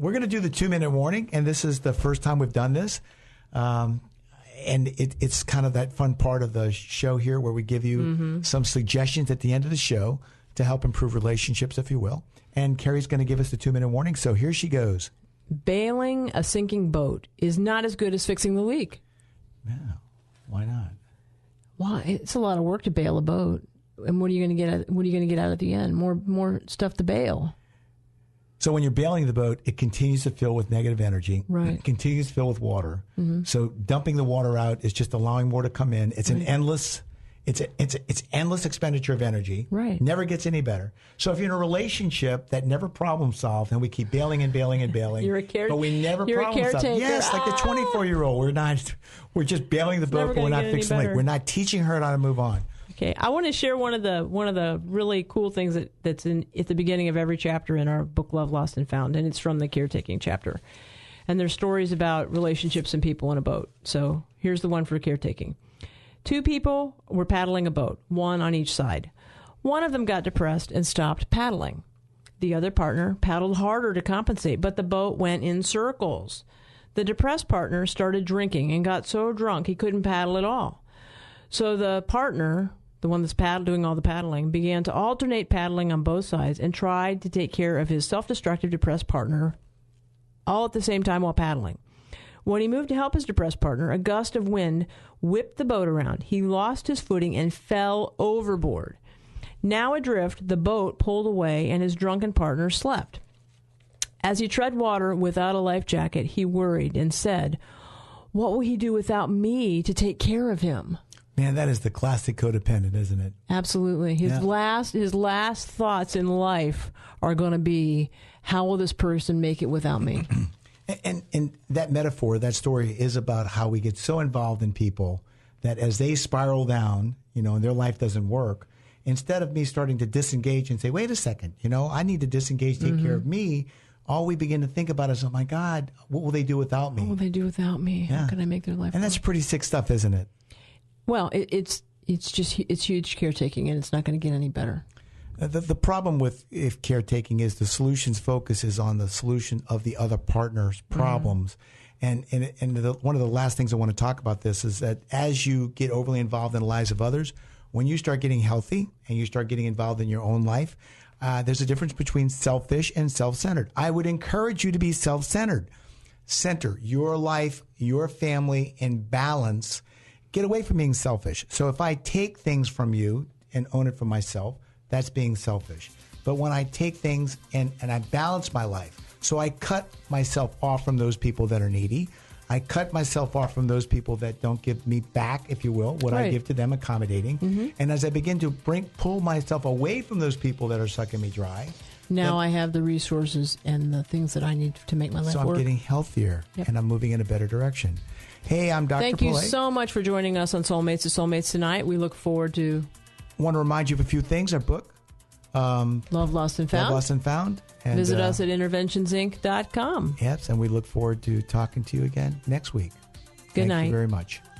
we're going to do the 2-minute warning, and this is the first time we've done this. And it's kind of that fun part of the show here where we give you some suggestions at the end of the show to help improve relationships, if you will. And Carrie's going to give us the 2-minute warning. So here she goes. Bailing a sinking boat is not as good as fixing the leak. Yeah, why not? Why? It's a lot of work to bail a boat. And what are you going to get? What are you going to get out at the end? More stuff to bail. So when you're bailing the boat, it continues to fill with negative energy. Right. It continues to fill with water. So dumping the water out is just allowing more to come in. It's an endless, it's endless expenditure of energy. Right. Never gets any better. So if you're in a relationship that never problem solved, and we keep bailing and bailing and bailing, but we never problem solve. Yes, like the 24-year-old. We're just bailing the boat, but we're not fixing it. We're not teaching her how to move on. Okay, I want to share one of the really cool things that's at the beginning of every chapter in our book, Love, Lost, and Found, and it's from the caretaking chapter. And there's stories about relationships and people in a boat. So here's the one for caretaking. 2 people were paddling a boat, one on each side. One of them got depressed and stopped paddling. The other partner paddled harder to compensate, but the boat went in circles. The depressed partner started drinking and got so drunk he couldn't paddle at all. So the partner, the one that's doing all the paddling, began to alternate paddling on both sides and tried to take care of his self-destructive depressed partner all at the same time while paddling. When he moved to help his depressed partner, a gust of wind whipped the boat around. He lost his footing and fell overboard. Now adrift, the boat pulled away and his drunken partner slept. As he tread water without a life jacket, he worried and said, "What will he do without me to take care of him?" Man, that is the classic codependent, isn't it? Absolutely. His last thoughts in life are going to be, how will this person make it without me? And that metaphor, that story is about how we get so involved in people that as they spiral down, and their life doesn't work, instead of me starting to disengage and say, wait a second, I need to disengage, take care of me, all we begin to think about is, oh my God, what will they do without me? What will they do without me? Yeah. How can I make their life And that's pretty sick stuff, isn't it? Well, it's huge caretaking, and it's not going to get any better. The problem with caretaking is the solutions focus is on the solution of the other partner's problems. And one of the last things I want to talk about this is that as you get overly involved in the lives of others, when you start getting healthy and you start getting involved in your own life, there's a difference between selfish and self-centered. I would encourage you to be self-centered. Center your life, your family in balance. Get away from being selfish. So if I take things from you and own it for myself, that's being selfish. But when I take things and I balance my life, so I cut myself off from those people that are needy. I cut myself off from those people that don't give me back, if you will, what I give to them, accommodating. And as I begin to pull myself away from those people that are sucking me dry. Now I have the resources and the things that I need to make my life work. So I'm getting healthier and I'm moving in a better direction. Hey, I'm Dr. Pilet. Thank you so much for joining us on Soulmates to Soulmates tonight. We look forward to... I want to remind you of a few things. Our book, Love, Lost, and Found. Love, Lost, and Found. And, visit us at interventionsinc.com. Yes, and we look forward to talking to you again next week. Good night. Thank you very much.